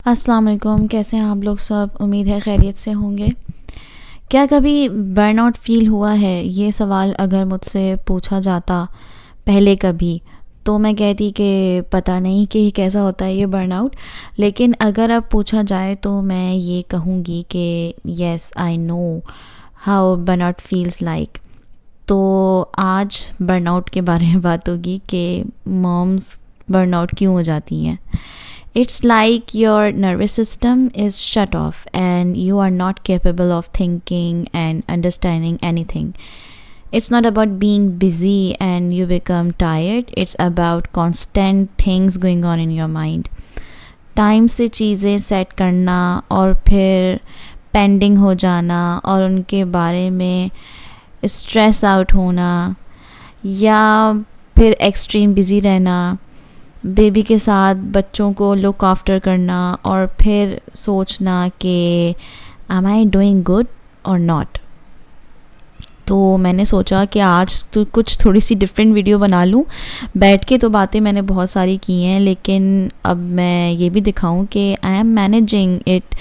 अस्सलाम वालेकुम। कैसे हैं आप लोग सब? उम्मीद है खैरियत से होंगे। क्या कभी बर्नआउट फ़ील हुआ है? ये सवाल अगर मुझसे पूछा जाता पहले कभी, तो मैं कहती कि पता नहीं कि कैसा होता है ये बर्नआउट। लेकिन अगर अब पूछा जाए तो मैं ये कहूँगी कि yes I know how burnout feels like. तो आज बर्नआउट के बारे में बात होगी कि मॉम्स बर्नआउट क्यों हो जाती हैं। It's like your nervous system is shut off and you are not capable of thinking and understanding anything. It's not about being busy and you become tired. It's about constant things going on in your mind. Time से चीज़ें set करना और फिर pending हो जाना और उनके बारे में स्ट्रेस आउट होना, या फिर एक्सट्रीम बिज़ी रहना, बेबी के साथ बच्चों को लुक आफ्टर करना और फिर सोचना कि एम आई डूइंग गुड और नॉट। तो मैंने सोचा कि आज तो कुछ थोड़ी सी डिफरेंट वीडियो बना लूँ। बैठ के तो बातें मैंने बहुत सारी की हैं, लेकिन अब मैं ये भी दिखाऊं कि I am managing it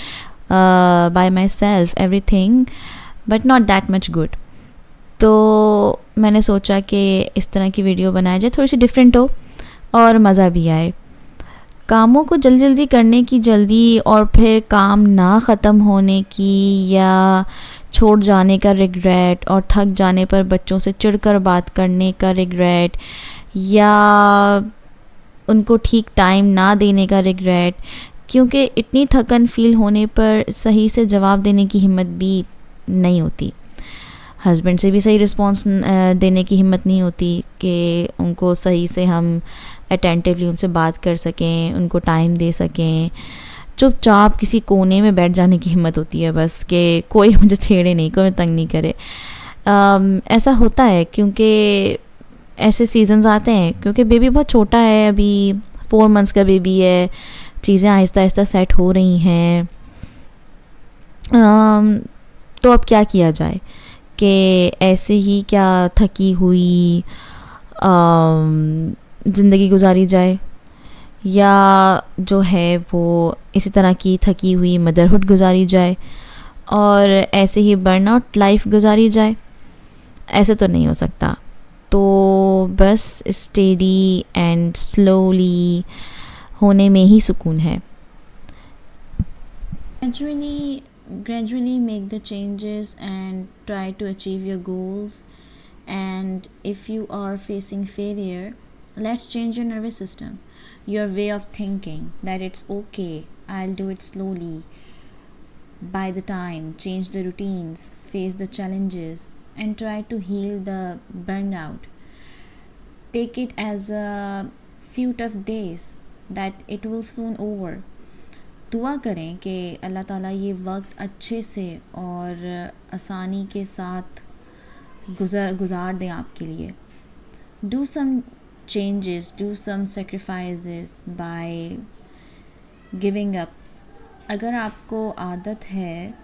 by my self everything but not that much good. तो मैंने सोचा कि इस तरह की वीडियो बनाई जाए, थोड़ी सी डिफरेंट हो और मज़ा भी आए। कामों को जल्दी जल्दी करने की जल्दी और फिर काम ना ख़त्म होने की या छोड़ जाने का रिग्रेट और थक जाने पर बच्चों से चिढ़कर बात करने का रिग्रेट या उनको ठीक टाइम ना देने का रिग्रेट, क्योंकि इतनी थकन फ़ील होने पर सही से जवाब देने की हिम्मत भी नहीं होती। हस्बैंड से भी सही रिस्पॉन्स देने की हिम्मत नहीं होती कि उनको सही से हम अटेंटिवली उनसे बात कर सकें, उनको टाइम दे सकें। चुपचाप किसी कोने में बैठ जाने की हिम्मत होती है बस कि कोई मुझे छेड़े नहीं, कोई तंग नहीं करे। ऐसा होता है क्योंकि ऐसे सीजन्स आते हैं, क्योंकि बेबी बहुत छोटा है, अभी 4 मंथ्स का बेबी है, चीज़ें आहिस्ता आहिस्ता सेट हो रही हैं। तो अब क्या किया जाए कि ऐसे ही क्या थकी हुई ज़िंदगी गुजारी जाए, या जो है वो इसी तरह की थकी हुई मदरहुड गुजारी जाए और ऐसे ही बर्नआउट लाइफ गुजारी जाए। ऐसे तो नहीं हो सकता। तो बस स्टेडी एंड स्लोली होने में ही सुकून है। Gradually make the changes and try to achieve your goals. And if you are facing failure, let's change your nervous system, your way of thinking that it's okay, I'll do it slowly, by the time, change the routines, face the challenges, and try to heal the burnout. Take it as a few tough days that it will soon over. दुआ करें कि अल्लाह ताला ये वक्त अच्छे से और आसानी के साथ गुजार दें आपके लिए। Do some changes, do some sacrifices by giving up. अगर आपको आदत है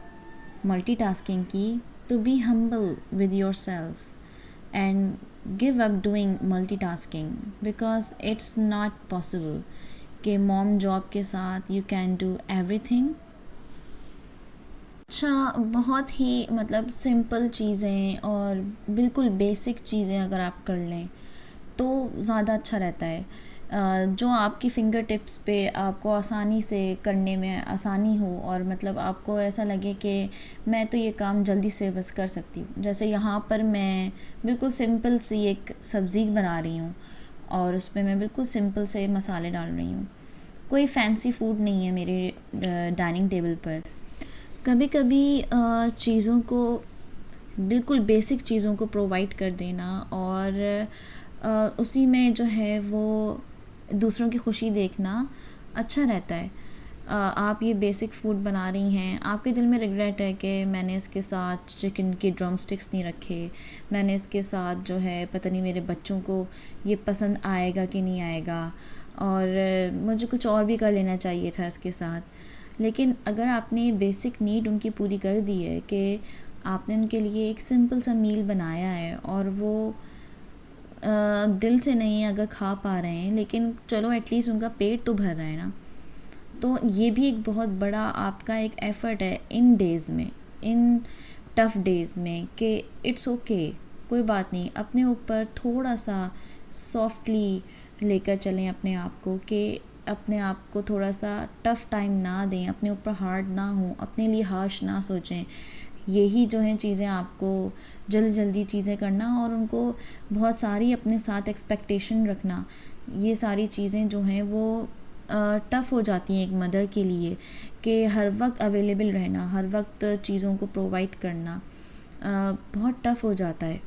मल्टीटास्किंग की, तो be humble with yourself and give up doing multitasking, because it's not possible कि मॉम जॉब के साथ यू कैन डू एवरीथिंग। अच्छा, बहुत ही मतलब सिंपल चीज़ें और बिल्कुल बेसिक चीज़ें अगर आप कर लें तो ज़्यादा अच्छा रहता है। जो आपकी फिंगर टिप्स पे आपको आसानी से करने में आसानी हो और मतलब आपको ऐसा लगे कि मैं तो ये काम जल्दी से बस कर सकती हूँ। जैसे यहाँ पर मैं बिल्कुल सिंपल सी एक सब्ज़ी बना रही हूँ और उसमें मैं बिल्कुल सिंपल से मसाले डाल रही हूँ। कोई फैंसी फूड नहीं है मेरे डाइनिंग टेबल पर। कभी कभी चीज़ों को, बिल्कुल बेसिक चीज़ों को प्रोवाइड कर देना और उसी में जो है वो दूसरों की खुशी देखना अच्छा रहता है। आप ये बेसिक फूड बना रही हैं, आपके दिल में रिग्रेट है कि मैंने इसके साथ चिकन के ड्रम स्टिक्स नहीं रखे, मैंने इसके साथ जो है पता नहीं मेरे बच्चों को ये पसंद आएगा कि नहीं आएगा, और मुझे कुछ और भी कर लेना चाहिए था इसके साथ। लेकिन अगर आपने बेसिक नीड उनकी पूरी कर दी है कि आपने उनके लिए एक सिंपल सा मील बनाया है और वो दिल से नहीं अगर खा पा रहे हैं, लेकिन चलो एटलीस्ट उनका पेट तो भर रहा है ना, तो ये भी एक बहुत बड़ा आपका एक एफ़र्ट है इन डेज़ में, इन टफ़ डेज़ में, कि इट्स ओके, कोई बात नहीं, अपने ऊपर थोड़ा सा सॉफ्टली लेकर चलें अपने आप को, कि अपने आप को थोड़ा सा टफ़ टाइम ना दें, अपने ऊपर हार्ड ना हो, अपने लिए हार्श ना सोचें। यही जो हैं चीज़ें आपको जल्दी चीज़ें करना और उनको बहुत सारी अपने साथ एक्सपेक्टेशन रखना, ये सारी चीज़ें जो हैं वो टफ़ हो जाती हैं एक मदर के लिए, कि हर वक्त अवेलेबल रहना, हर वक्त चीज़ों को प्रोवाइड करना बहुत टफ़ हो जाता है।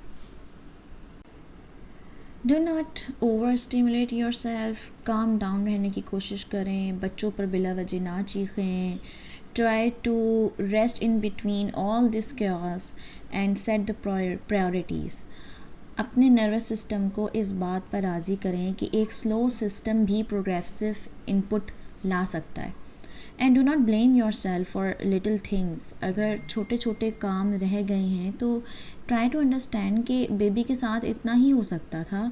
Do not overstimulate yourself, calm down रहने की कोशिश करें, बच्चों पर बिला वजह ना चीखें। Try to rest in between all this chaos and set the priorities. अपने नर्वस सिस्टम को इस बात पर राज़ी करें कि एक स्लो सिस्टम भी प्रोग्रेसिव इनपुट ला सकता है। And do not blame yourself for little things. अगर छोटे छोटे काम रह गए हैं तो ट्राई टू अंडरस्टैंड कि बेबी के साथ इतना ही हो सकता था।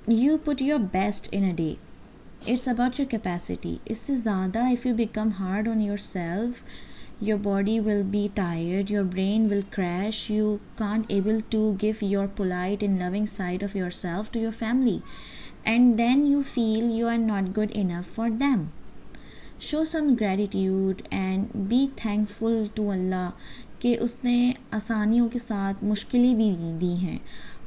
You put your best in a day, it's about your capacity. इससे ज़्यादा if you become hard on your self, your body will be tired, your brain will crash, you can't able to give your polite and loving side of yourself to your family, and then you feel you are not good enough for them. Show some gratitude and be thankful to Allah कि उसने आसानियों के साथ मुश्किलें भी दी हैं,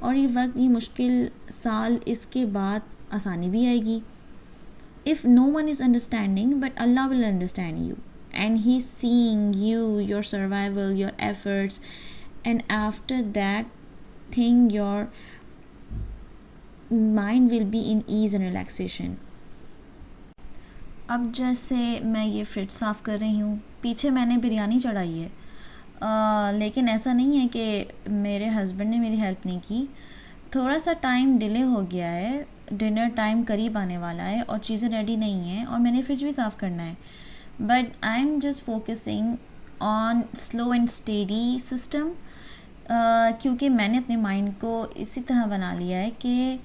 और ये वक्त, ये मुश्किल साल, इसके बाद आसानी भी आएगी। If no one is understanding, but Allah will understand you, and He's seeing you, your survival, your efforts, and after that thing your mind will be in ease and relaxation. अब जैसे मैं ये फ्रिज साफ़ कर रही हूँ, पीछे मैंने बिरयानी चढ़ाई है, लेकिन ऐसा नहीं है कि मेरे हस्बैंड ने मेरी हेल्प नहीं की। थोड़ा सा टाइम डिले हो गया है, डिनर टाइम करीब आने वाला है और चीज़ें रेडी नहीं हैं, और मैंने फ्रिज भी साफ़ करना है। But I am just focusing on slow and steady system, क्योंकि मैंने अपने माइंड को इसी तरह बना लिया है कि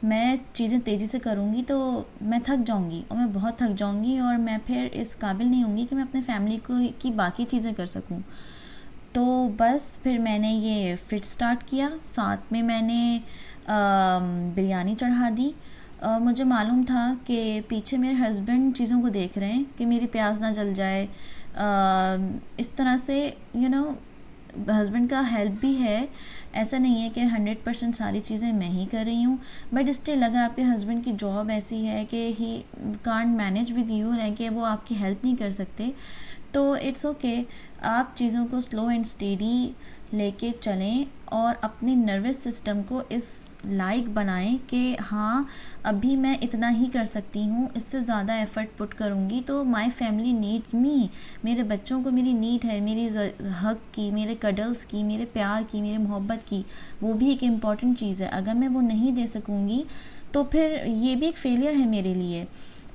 मैं चीज़ें तेज़ी से करूँगी तो मैं थक जाऊँगी, और मैं बहुत थक जाऊँगी, और मैं फिर इस काबिल नहीं होंगी कि मैं अपने फैमिली को की बाकी चीज़ें कर सकूँ। तो बस फिर मैंने ये फ्रिज स्टार्ट किया, साथ में मैंने बिरयानी चढ़ा दी। मुझे मालूम था कि पीछे मेरे हस्बैंड चीज़ों को देख रहे हैं कि मेरी प्याज ना जल जाए, इस तरह से हस्बैंड का हेल्प भी है। ऐसा नहीं है कि 100% सारी चीज़ें मैं ही कर रही हूँ, बट स्टिल अगर आपके हस्बैंड की जॉब ऐसी है कि he can't manage with you, है कि वो आपकी हेल्प नहीं कर सकते, तो इट्स ओके। आप चीज़ों को स्लो एंड स्टेडी लेके चलें और अपने नर्वस सिस्टम को इस लायक बनाएं कि हाँ, अभी मैं इतना ही कर सकती हूँ, इससे ज़्यादा एफ़र्ट पुट करूँगी तो माय फैमिली नीड्स मी, मेरे बच्चों को मेरी नीड है, मेरी हक की, मेरे कडल्स की, मेरे प्यार की, मेरे मोहब्बत की, वो भी एक इम्पॉर्टेंट चीज़ है। अगर मैं वो नहीं दे सकूँगी तो फिर ये भी एक फेलियर है मेरे लिए।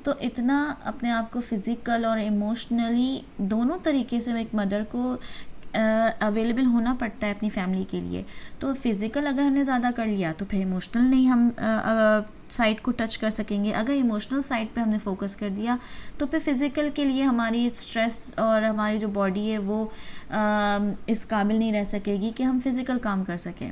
तो इतना अपने आप को फ़िज़िकल और इमोशनली दोनों तरीके से एक मदर को अवेलेबल होना पड़ता है अपनी फैमिली के लिए। तो फ़िज़िकल अगर हमने ज़्यादा कर लिया तो फिर इमोशनल नहीं हम साइड को टच कर सकेंगे। अगर इमोशनल साइड पे हमने फोकस कर दिया तो फिर फ़िज़िकल के लिए हमारी स्ट्रेस और हमारी जो बॉडी है वो इस काबिल नहीं रह सकेगी कि हम फ़िज़िकल काम कर सकें।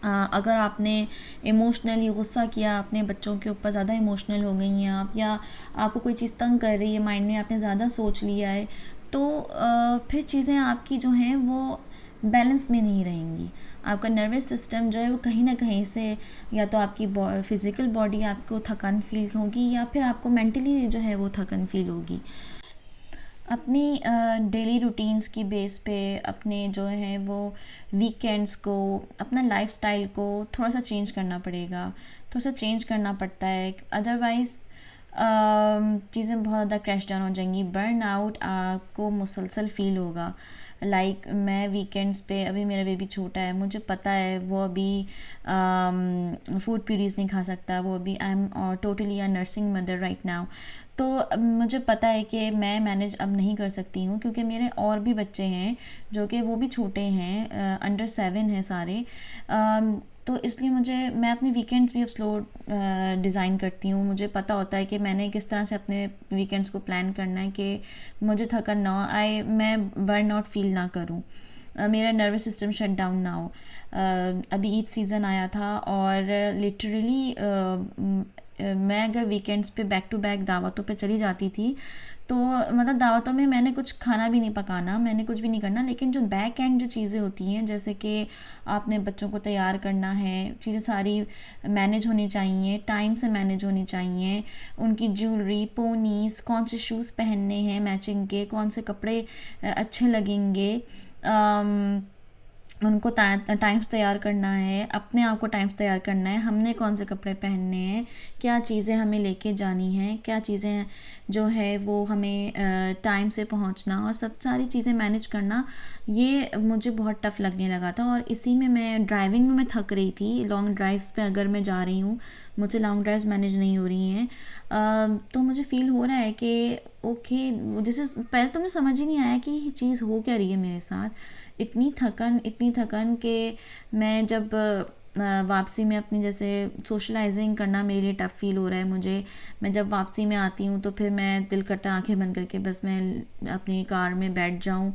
अगर आपने इमोशनली गुस्सा किया, अपने बच्चों के ऊपर ज़्यादा इमोशनल हो गई हैं आप, या आपको कोई चीज़ तंग कर रही है माइंड में, आपने ज़्यादा सोच लिया है, तो फिर चीज़ें आपकी जो हैं वो बैलेंस में नहीं रहेंगी। आपका नर्वस सिस्टम जो है वो कहीं ना कहीं से, या तो आपकी फ़िज़िकल बॉडी आपको थकान फील होगी, या फिर आपको मेंटली जो है वो थकान फील होगी। अपनी डेली रूटीन्स की बेस पे अपने जो है वो वीकेंड्स को, अपना लाइफस्टाइल को थोड़ा सा चेंज करना पड़ेगा, थोड़ा सा चेंज करना पड़ता है, अदरवाइज़ चीज़ें बहुत ज़्यादा क्रैश डाउन हो जाएंगी। बर्न आउट आपको मुसलसल फ़ील होगा। लाइक मैं वीकेंड्स पे, अभी मेरा बेबी छोटा है, मुझे पता है वो अभी फूड प्यूरीज नहीं खा सकता, वो अभी I am totally a nursing mother right now. तो मुझे पता है कि मैं मैनेज अब नहीं कर सकती हूँ, क्योंकि मेरे और भी बच्चे हैं जो कि वो भी छोटे हैं, अंडर 7 हैं सारे। तो इसलिए मैं अपने वीकेंड्स भी अब स्लो डिज़ाइन करती हूँ। मुझे पता होता है कि मैंने किस तरह से अपने वीकेंड्स को प्लान करना है कि मुझे थकन ना आए, मैं बर्न आउट फील ना करूँ, मेरा नर्वस सिस्टम शट डाउन ना हो। अभी ईद सीज़न आया था और लिटरली मैं अगर वीकेंड्स पे बैक टू बैक दावतों पे चली जाती थी, तो मतलब दावतों में मैंने कुछ खाना भी नहीं पकाना, मैंने कुछ भी नहीं करना, लेकिन जो बैक एंड जो चीज़ें होती हैं, जैसे कि आपने बच्चों को तैयार करना है, चीज़ें सारी मैनेज होनी चाहिए, टाइम से मैनेज होनी चाहिए, उनकी ज्वेलरी, पोनीस, कौन से शूज़ पहनने हैं मैचिंग के, कौन से कपड़े अच्छे लगेंगे, उनको टाइम्स तैयार करना है, अपने आप को टाइम्स तैयार करना है, हमने कौन से कपड़े पहनने हैं, क्या चीज़ें हमें लेके जानी हैं, क्या चीज़ें जो है वो हमें टाइम से पहुंचना, और सब सारी चीज़ें मैनेज करना, ये मुझे बहुत टफ़ लगने लगा था। और इसी में मैं ड्राइविंग में मैं थक रही थी। लॉन्ग ड्राइव्स पे अगर मैं जा रही हूँ, मुझे लॉन्ग ड्राइव्स मैनेज नहीं हो रही हैं, तो मुझे फ़ील हो रहा है कि ओके, जैसे पहले तो मुझे समझ ही नहीं आया कि ये चीज़ हो क्या रही है मेरे साथ। इतनी थकन कि मैं जब वापसी में अपनी, जैसे सोशलाइजिंग करना मेरे लिए टफ़ फील हो रहा है मुझे। मैं जब वापसी में आती हूँ तो फिर मैं दिल करता है आंखें बंद करके बस मैं अपनी कार में बैठ जाऊँ,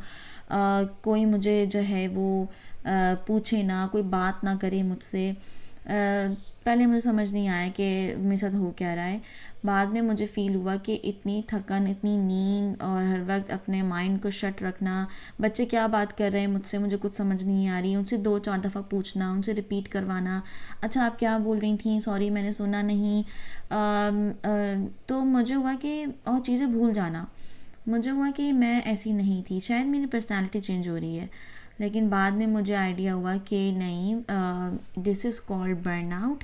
कोई मुझे जो है वो पूछे ना, कोई बात ना करे मुझसे। पहले मुझे समझ नहीं आया कि मेरे साथ हो क्या रहा है। बाद में मुझे फ़ील हुआ कि इतनी थकन, इतनी नींद, और हर वक्त अपने माइंड को शट रखना, बच्चे क्या बात कर रहे हैं मुझसे, मुझे कुछ समझ नहीं आ रही, उनसे 2-4 दफ़ा पूछना, उनसे रिपीट करवाना, अच्छा आप क्या बोल रही थी, सॉरी मैंने सुना नहीं। तो मुझे हुआ कि, और चीज़ें भूल जाना, मुझे हुआ कि मैं ऐसी नहीं थी, शायद मेरी पर्सनालिटी चेंज हो रही है। लेकिन बाद में मुझे आइडिया हुआ कि नहीं, दिस इज़ कॉल्ड बर्नआउट,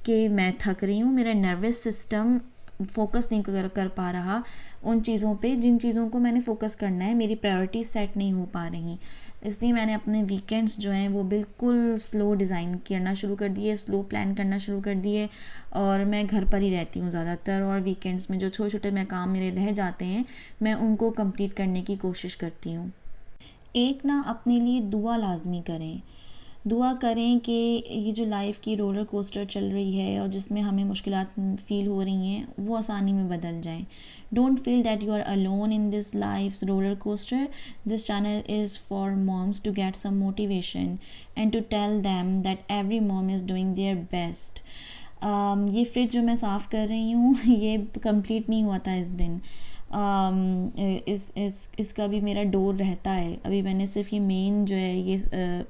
कि मैं थक रही हूँ, मेरा नर्वस सिस्टम फोकस नहीं कर पा रहा उन चीज़ों पे जिन चीज़ों को मैंने फ़ोकस करना है, मेरी प्रायोरिटी सेट नहीं हो पा रही। इसलिए मैंने अपने वीकेंड्स जो हैं वो बिल्कुल स्लो डिज़ाइन करना शुरू कर दिए, स्लो प्लान करना शुरू कर दिए, और मैं घर पर ही रहती हूँ ज़्यादातर, और वीकेंड्स में जो छोटे छोटे मैं काम मेरे रह जाते हैं, मैं उनको कंप्लीट करने की कोशिश करती हूँ। एक ना अपने लिए दुआ लाजमी करें, दुआ करें कि ये जो लाइफ की रोलर कोस्टर चल रही है और जिसमें हमें मुश्किलात फ़ील हो रही हैं, वो आसानी में बदल जाएं। Don't feel that you are alone in this life's roller coaster. This channel is for moms to get some motivation and to tell them that every mom is doing their best. ये fridge जो मैं साफ़ कर रही हूँ ये complete नहीं हुआ था इस दिन। इसका भी मेरा डोर रहता है। अभी मैंने सिर्फ ये मेन जो है ये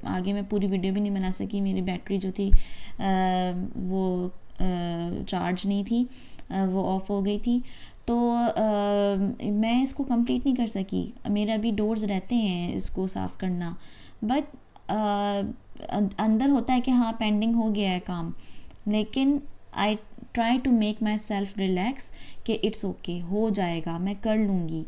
आगे मैं पूरी वीडियो भी नहीं बना सकी, मेरी बैटरी जो थी वो चार्ज नहीं थी, वो ऑफ़ हो गई थी, तो मैं इसको कंप्लीट नहीं कर सकी। मेरे अभी डोर्स रहते हैं इसको साफ़ करना, बट अंदर होता है कि हाँ पेंडिंग हो गया है काम, लेकिन I try to make myself relax कि इट्स ओके, हो जाएगा, मैं कर लूँगी।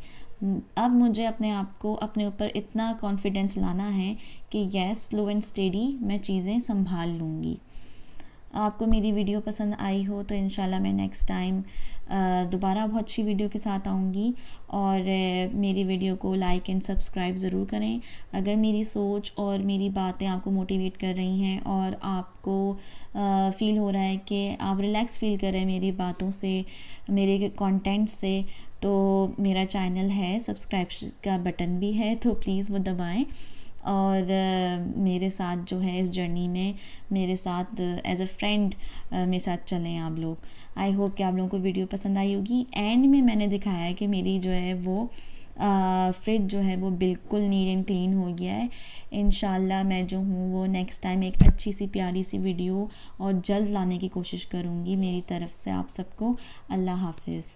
अब मुझे अपने आप को, अपने ऊपर इतना कॉन्फिडेंस लाना है कि यस, स्लो एंड स्टेडी मैं चीज़ें संभाल लूँगी। आपको मेरी वीडियो पसंद आई हो तो इंशाल्लाह मैं नेक्स्ट टाइम दोबारा बहुत अच्छी वीडियो के साथ आऊँगी, और मेरी वीडियो को लाइक एंड सब्सक्राइब ज़रूर करें। अगर मेरी सोच और मेरी बातें आपको मोटिवेट कर रही हैं और आपको फ़ील हो रहा है कि आप रिलैक्स फ़ील कर रहे हैं मेरी बातों से, मेरे कंटेंट से, तो मेरा चैनल है, सब्सक्राइब का बटन भी है, तो प्लीज़ वो दबाएं, और मेरे साथ जो है इस जर्नी में मेरे साथ एज अ फ्रेंड मेरे साथ चलें आप लोग। आई होप कि आप लोगों को वीडियो पसंद आई होगी। एंड में मैंने दिखाया है कि मेरी जो है वो फ्रिज जो है वो बिल्कुल नीट एंड क्लीन हो गया है। इंशाल्लाह मैं जो हूँ वो नेक्स्ट टाइम एक अच्छी सी प्यारी सी वीडियो और जल्द लाने की कोशिश करूँगी। मेरी तरफ से आप सबको अल्लाह हाफिज़।